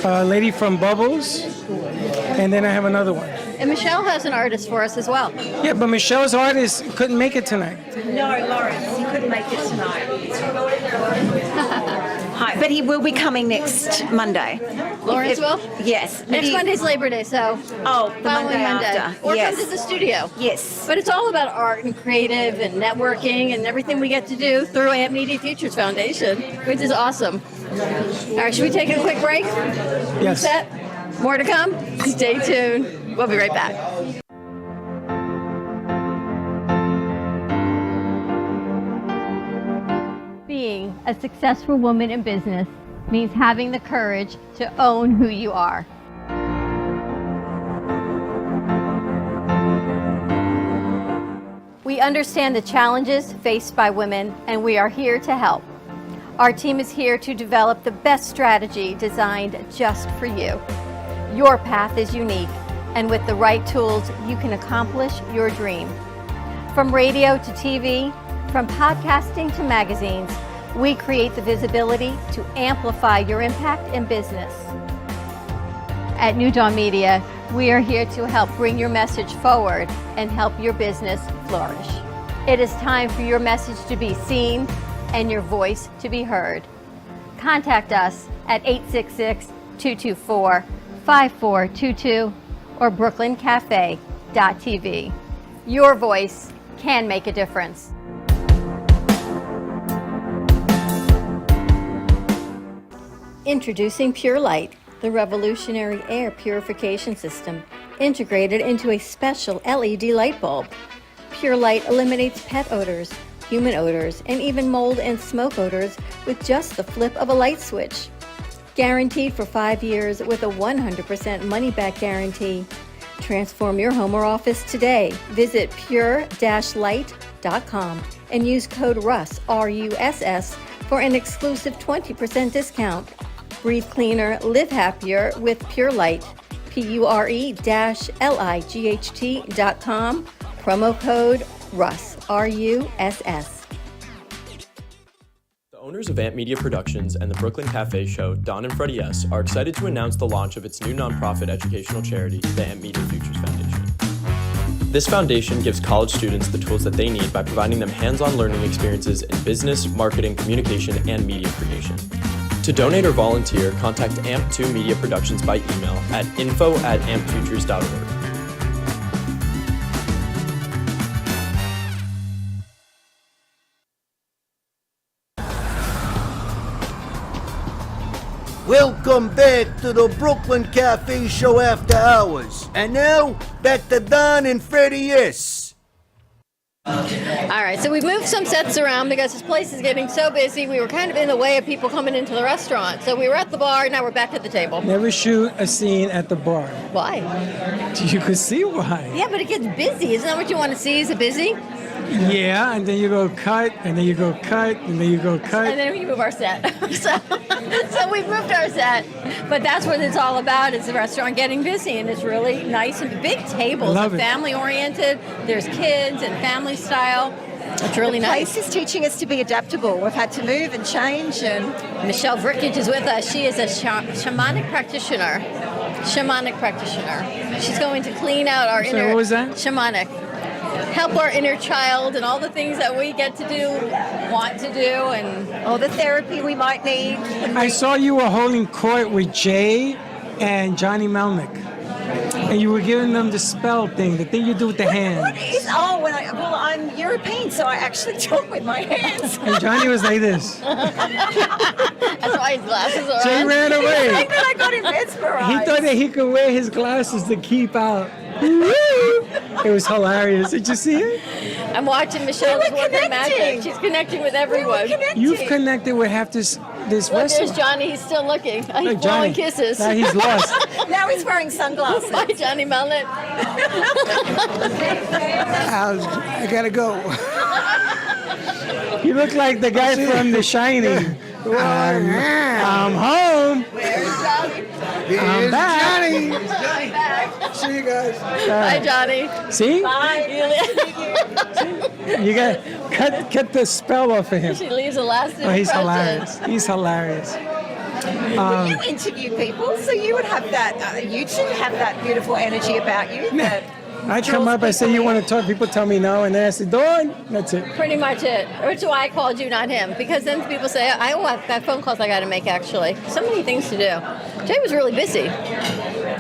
A lady from Bubbles, and then I have another one. And Michelle has an artist for us as well. Yeah, but Michelle's artist couldn't make it tonight. No, Lawrence, he couldn't make it tonight. Hi, but he will be coming next Monday. Lawrence will? Yes. Next Monday's Labor Day, so the Monday after. Or Yes. come to the studio. Yes. But it's all about art and creative and networking and everything we get to do through Amp Media Futures Foundation, which is awesome. All right, should we take a quick break? Yes. Set? More to come? Stay tuned. We'll be right back. Being a successful woman in business means having the courage to own who you are. We understand the challenges faced by women, and we are here to help. Our team is here to develop the best strategy designed just for you. Your path is unique, and with the right tools, you can accomplish your dream. From radio to TV, from podcasting to magazines, we create the visibility to amplify your impact in business. At New Dawn Media, we are here to help bring your message forward and help your business flourish. It is time for your message to be seen and your voice to be heard. Contact us at 866-224-5422 or brooklyncafe.tv. Your voice can make a difference. Introducing Pure Light, the revolutionary air purification system integrated into a special LED light bulb. Pure Light eliminates pet odors, human odors, and even mold and smoke odors with just the flip of a light switch. Guaranteed for 5 years with a 100% money-back guarantee. Transform your home or office today. Visit pure-light.com and use code RUSS, R-U-S-S, for an exclusive 20% discount. Breathe cleaner, live happier with Pure Light. pure-light.com. Promo code RUSS, R-U-S-S. The owners of Amp Media Productions and the Brooklyn Cafe show, Don and Freddie S., are excited to announce the launch of its new nonprofit educational charity, the Amp Media Futures Foundation. This foundation gives college students the tools that they need by providing them hands-on learning experiences in business, marketing, communication, and media creation. To donate or volunteer, contact AMP2 Media Productions by email at info@ampfutures.org. Welcome back to the Brooklyn Cafe Show After Hours. And now, back to Don and Freddie S. All right, so we've moved some sets around because this place is getting so busy. We were kind of in the way of people coming into the restaurant. So we were at the bar, now we're back at the table. Never shoot a scene at the bar. Why? You could see why. Yeah, but it gets busy. Isn't that what you want to see? Is it busy? Yeah, and then you go cut, and then you go cut, and then you go cut. And then we move our set. so we've moved our set. But that's what it's all about, is the restaurant getting busy. And it's really nice and big tables. Love it. Family-oriented. There's kids and family style. It's really the nice. place is teaching us to be adaptable. We've had to move and change. And Michelle Vrickage is with us. She is a shamanic practitioner. She's going to clean out our inner... what was that? Shamanic. Help our inner child and all the things that we get to do, want to do, and all the therapy we might need. I saw you were holding court with Jay and Johnny Melnick. And you were giving them the spell thing, the thing you do with the hands. What is? I'm European, so I actually talk with my hands. And Johnny was like this. That's why his glasses are Jay on. ran away. I thought I got him mesmerized. He thought that he could wear his glasses to keep out. It was hilarious. Did you see it? I'm watching Michelle's working magic. She's connecting with everyone. You've connected with half this Look, restaurant. there's Johnny. He's still looking. He's Look, blowing Johnny. kisses. Now he's lost. Now he's wearing sunglasses. Bye, Johnny Melnick. I gotta go. You look like the guy from The Shining. I'm home. Where's Johnny? I'm back. Johnny. Johnny back. See you guys. Bye, Johnny. See? Bye. You got cut the spell off of him. She leaves a lasting Oh, he's impression. hilarious. He's hilarious. Would you interview people so you would have that? You should have that beautiful energy about you. That I come up, I say, you want to talk? People tell me no, and then I say, Dawn. That's it. Pretty much it. Which is why I called you, not him. Because then people say, I've got phone calls I got to make, actually. So many things to do. Jay was really busy.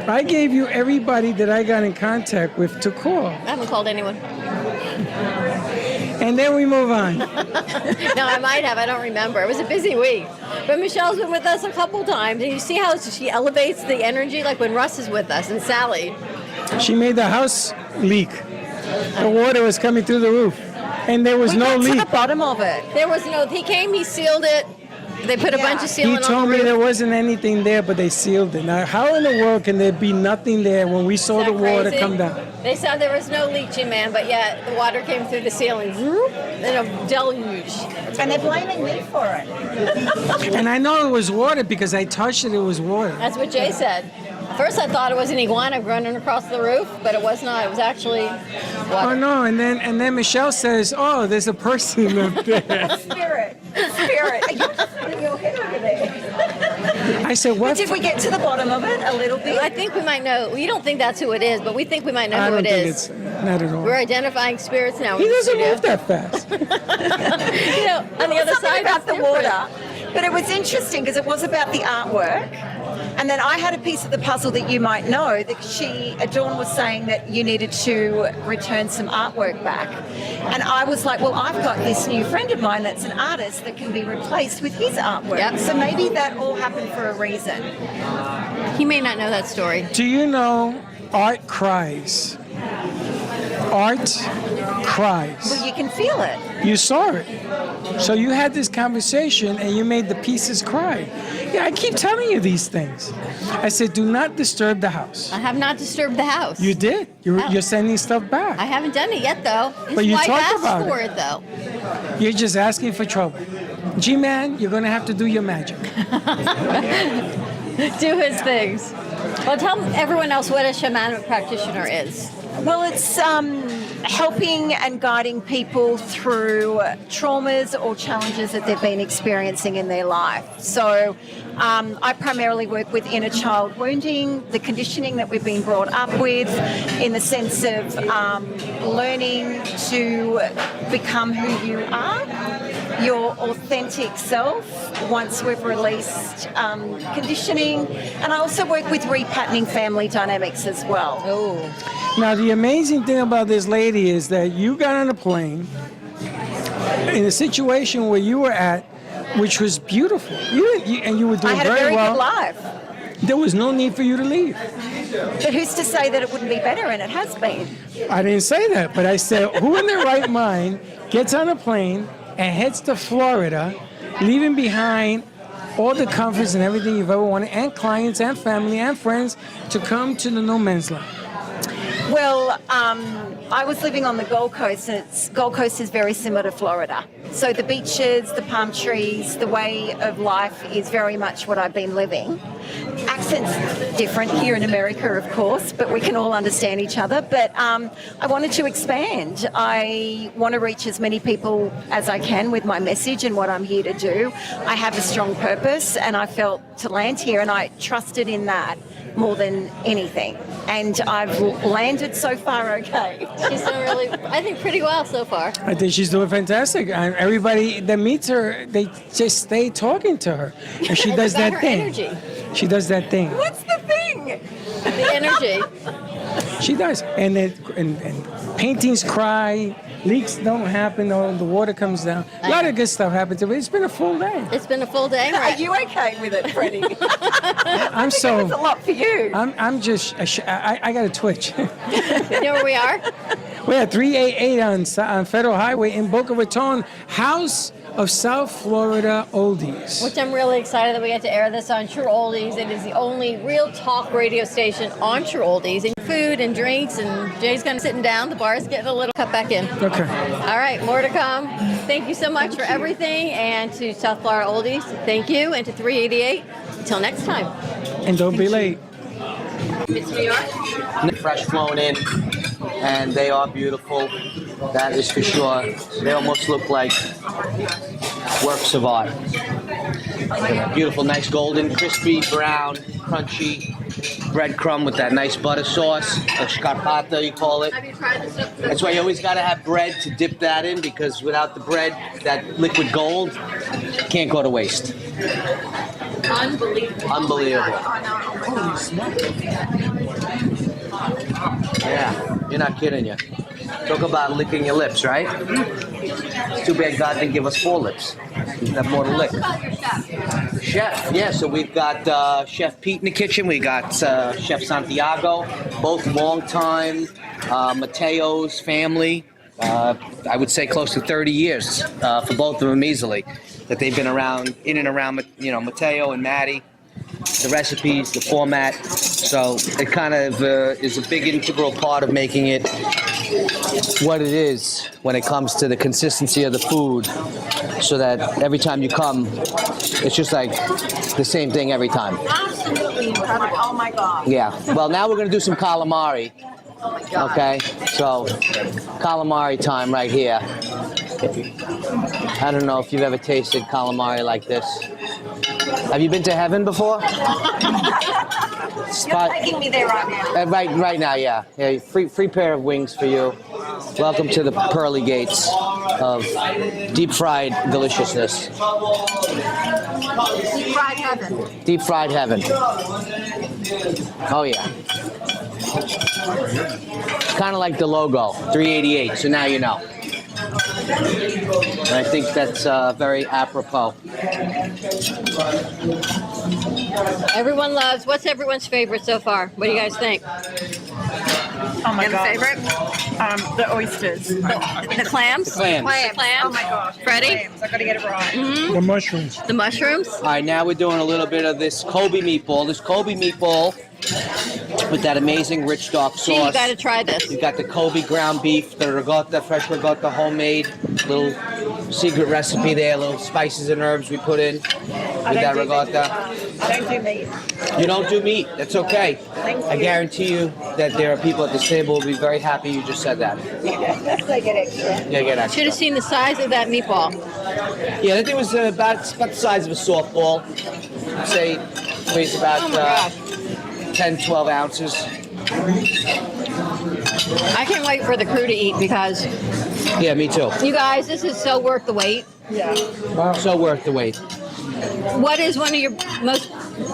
I gave you everybody that I got in contact with to call. I haven't called anyone. And then we move on. No, I might have. I don't remember. It was a busy week. But Michelle's been with us a couple times. And you see how she elevates the energy, like when Russ is with us and Sally. She made the house leak. The water was coming through the roof. And there was no leak. to the bottom of it. There was no, he came, he sealed it. They put a bunch of sealant on He the told me roof. there wasn't anything there, but they sealed it. Now, how in the world can there be nothing there when we saw the water Crazy. come down? They said there was no leaching, man, but yet the water came through the ceiling. In a deluge. And they're blaming me for it. And I know it was water because I touched it, it was water. That's what Jay said. At first I thought it was an iguana running across the roof, but it was not. It was actually water. Oh no, and then Michelle says, oh, there's a person up there. Spirit. You're just putting your head over there. I said, what? But did we get to the bottom of it a little bit? I think we might know. We don't think that's who it is, but we think we might know I who don't it think is. it's not at all. We're identifying spirits now. He doesn't move that fast. You know, on the other Something side about it's the different. water. But it was interesting because it was about the artwork. And then I had a piece of the puzzle that you might know, that Dawn was saying that you needed to return some artwork back. And I was like, well, I've got this new friend of mine that's an artist that can be replaced with his artwork. Yep. So maybe that all happened for a reason. He may not know that story. Do you know art cries? Art cries. Well, you can feel it. You saw it. So you had this conversation and you made the pieces cry. Yeah, I keep telling you these things. I said, do not disturb the house. I have not disturbed the house. You did. You're sending stuff back. I haven't done it yet, though. His But you wife talked asked about for it. it, though. You're just asking for trouble. G-Man, you're going to have to do your magic. Do his things. Well, tell everyone else what a shamanic practitioner is. Well, it's helping and guiding people through traumas or challenges that they've been experiencing in their life. So I primarily work with inner child wounding, the conditioning that we've been brought up with, in the sense of learning to become who you are, your authentic self, once we've released conditioning. And I also work with repatterning family dynamics as well. Now, the amazing thing about this lady is that you got on a plane in a situation where you were at, which was beautiful. And you were doing I had a very well. good life. There was no need for you to leave. But who's to say that it wouldn't be better? And it has been. I didn't say that, but I said, who in their right mind gets on a plane and heads to Florida, leaving behind all the comforts and everything you've ever wanted, and clients and family and friends, to come to the no man's land? Well, I was living on the Gold Coast, and Gold Coast is very similar to Florida. So the beaches, the palm trees, the way of life is very much what I've been living. Accent's different here in America, of course, but we can all understand each other. But I wanted to expand. I want to reach as many people as I can with my message and what I'm here to do. I have a strong purpose, and I felt to land here, and I trusted in that more than anything. And I've landed so far okay. She's done really, I think, pretty well so far. I think she's doing fantastic. And everybody that meets her, they just stay talking to her. And she does that her thing. energy. She does that thing. What's the thing? The energy. She does. And paintings cry, leaks don't happen, the water comes down. A lot of good stuff happens. It's been a full day. It's been a full day. Are you okay with it, Freddie? I'm so. It's a lot for you. I'm just. I got a twitch. You know where we are? We're at 388 on Federal Highway in Boca Raton, House of South Florida Oldies. Which I'm really excited that we get to air this on True Oldies. It is the only real talk radio station on True Oldies. And food and drinks, and Jay's kind of sitting down. The bar's getting a little cut back in. Okay. All right, more to come. Thank you so much for everything. And to South Florida Oldies, thank you. And to 388, until next time. And don't be late. It's New York. Fresh flown in, and they are beautiful. That is for sure. They almost look like works of art. Beautiful, nice golden, crispy, brown, crunchy breadcrumb with that nice butter sauce, a scarpata you call it. Have you tried this stuff? That's why you always got to have bread to dip that in, because without the bread, that liquid gold can't go to waste. Unbelievable. Unbelievable. Yeah, you're not kidding you. Talk about licking your lips, right? It's too bad God didn't give us 4 lips. We have more to lick. Chef, yeah, so we've got Chef Pete in the kitchen. We got Chef Santiago, both long-time Mateo's family. I would say close to 30 years for both of them easily, that they've been around, in and around, Mateo and Maddie. The recipes, the format, so it kind of is a big integral part of making it what it is when it comes to the consistency of the food, so that every time you come, it's just like the same thing every time. Absolutely incredible. Oh my God. Yeah, well, now we're going to do some calamari. Oh my God. Okay, so calamari time right here. I don't know if you've ever tasted calamari like this. Have you been to heaven before? You're taking me there right now. Right now, yeah. Free pair of wings for you. Welcome to the pearly gates of deep fried deliciousness. Deep fried heaven. Deep fried heaven. Oh yeah. It's kind of like the logo, 388, so now you know. And I think that's very apropos. Everyone loves. What's everyone's favorite so far? What do you guys think? Oh my You have a God. favorite? The oysters. The clams? The clams. Clams. Oh my gosh. Freddie? Clams. I gotta get it right. Mhm. The mushrooms. The mushrooms? All right, now we're doing a little bit of this Kobe meatball. This Kobe meatball with that amazing rich dark sauce. Gee, you gotta try this. You got the Kobe ground beef, the ricotta, fresh ricotta, homemade, little secret recipe there, little spices and herbs we put in with that ricotta. I don't do meat. You don't do meat, that's okay. Thank I you. guarantee you that there are people at this table who will be very happy you just said that. They get extra. Yeah, get extra. Should have seen the size of that meatball. Yeah, that thing was about the size of a softball. I'd say weighs about Oh my gosh. 10, 12 ounces. I can't wait for the crew to eat because Yeah, me too. you guys, this is so worth the wait. Wow. So worth the wait. What is one of your most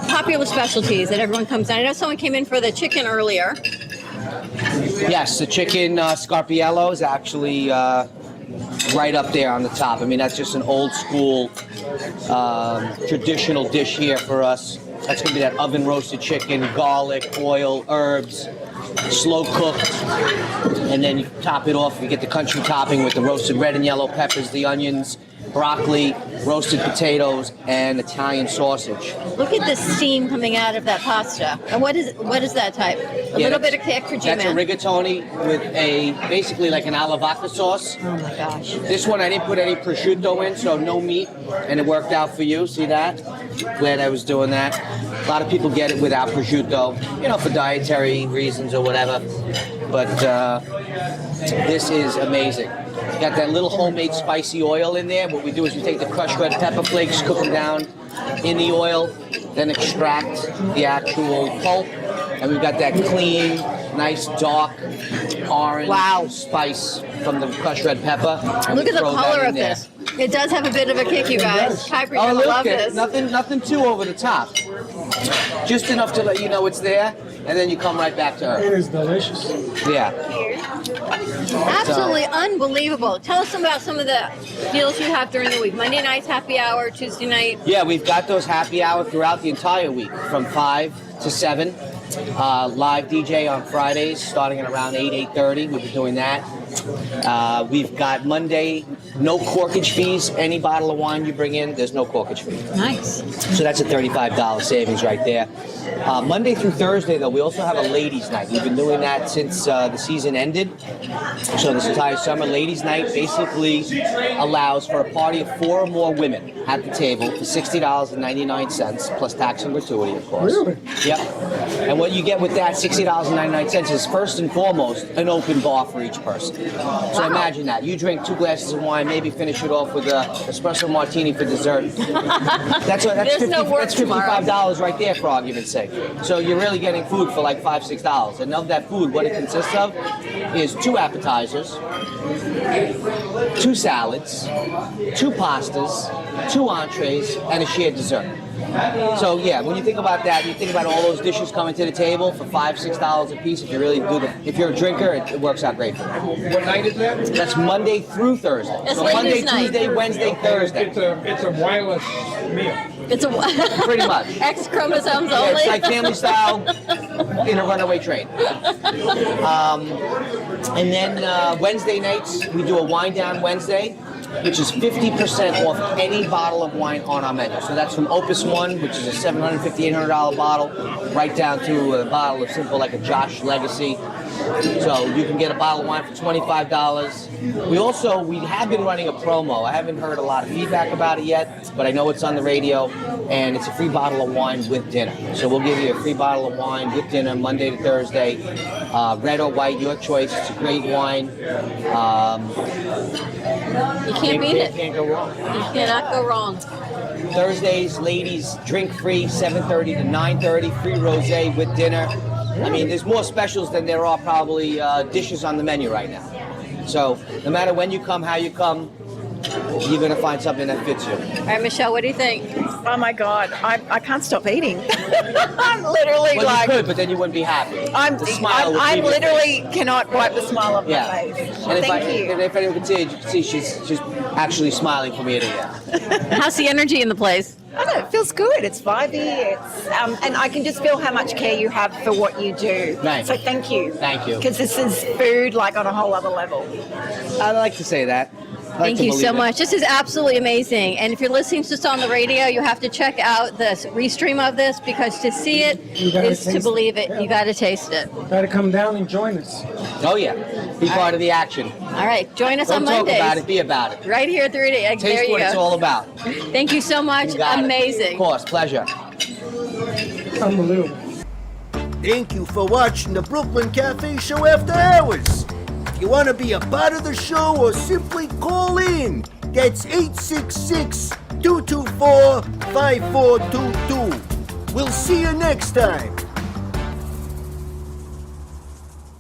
popular specialties that everyone comes in? I know someone came in for the chicken earlier. Yes, the chicken scarpiello is actually right up there on the top. I mean, that's just an old school traditional dish here for us. That's going to be that oven roasted chicken, garlic, oil, herbs, slow cooked. And then you top it off. You get the country topping with the roasted red and yellow peppers, the onions, broccoli, roasted potatoes, and Italian sausage. Look at the steam coming out of that pasta. And what is that type? A little bit of kick for That's a G-Man. rigatoni with a basically like an alla vodka sauce. Oh my gosh. This one I didn't put any prosciutto in, so no meat, and it worked out for you. See that? Glad I was doing that. A lot of people get it without prosciutto, you know, for dietary reasons or whatever. But this is amazing. Got that little homemade spicy oil in there. What we do is we take the crushed red pepper flakes, cook them down in the oil, then extract the actual pulp, and we've got that clean, nice dark orange spice from the crushed red pepper. and Look we at the throw that color in of there. this. It does have a bit of a kick, you guys. Piper's Oh, gonna look, love this. nothing too over the top. Just enough to let you know it's there, and then you come right back to her. It is delicious. Yeah. Absolutely unbelievable. Tell us about some of the deals you have during the week. Monday night's happy hour, Tuesday night. Yeah, we've got those happy hour throughout the entire week, from 5 to 7. Live DJ on Fridays, starting at around 8:30. We've been doing that. We've got Monday, no corkage fees. Any bottle of wine you bring in, there's no corkage fee. Nice. So that's a $35 savings right there. Monday through Thursday, though, we also have a ladies' night. We've been doing that since the season ended. So this entire summer, ladies' night basically allows for a party of 4 or more women at the table for $60.99 plus tax and gratuity, of course. Really? Yep. And what you get with that $60.99 is first and foremost an open bar for each person. So imagine that. You drink 2 glasses of wine, maybe finish it off with an espresso martini for dessert. That's There's no work that's $55 right there, for argument's sake. So you're really getting food for like $5, $6. And of that food, what it consists of is 2 appetizers, 2 salads, 2 pastas, 2 entrees, and a shared dessert. So yeah, when you think about that, you think about all those dishes coming to the table for $5, $6 a piece. If you really do if you're a drinker, it works out great for you. What night is that? That's Monday through Thursday. It's so ladies' Monday, night. Tuesday, Wednesday, Thursday. It's a wireless meal. It's a Pretty much. X chromosomes Yeah, only. it's like family style in a runaway train. And then Wednesday nights, we do a wine down Wednesday, which is 50% off any bottle of wine on our menu. So that's from Opus 1, which is a $750, $800 bottle, right down to a bottle of simple like a Josh Legacy. So you can get a bottle of wine for $25. We have been running a promo. I haven't heard a lot of feedback about it yet, but I know it's on the radio, and it's a free bottle of wine with dinner. So we'll give you a free bottle of wine with dinner Monday to Thursday. Red or white, your choice. It's a great wine. You can't beat it. Can't go wrong. You cannot go wrong. Thursdays, ladies, drink free, 7:30 to 9:30, free rosé with dinner. I mean, there's more specials than there are probably dishes on the menu right now. So no matter when you come, how you come, you're going to find something that fits you. All right, Michelle, what do you think? Oh my God, I can't stop eating. I'm literally Well, like, you could, but then you wouldn't be happy. I would literally cannot wipe the smile off Yeah. my face. And Thank you. if anyone can see it, you can see she's actually smiling from ear to ear. How's the energy in the place? I don't know, it feels good. It's vibey. It's and I can just feel how much care you have for what you do. Right. So thank you. Thank you. Because this is food like on a whole other level. I like to say that. Thank you so much. This is absolutely amazing. And if you're listening just on the radio, you have to check out the restream of this because to see it is to believe it. You got to taste it. Got to come down and join us. Oh, yeah. Be part of the action. All right. Join us Don't on talk Mondays. about it, be about it. Right here at 3D. There Taste you what go. it's all about. Thank you so much. You got it. Amazing. Of course, pleasure. Unbelievable. Thank you for watching the Brooklyn Cafe Show After Hours. If you want to be a part of the show or simply call in, that's 866-224-5422. We'll see you next time.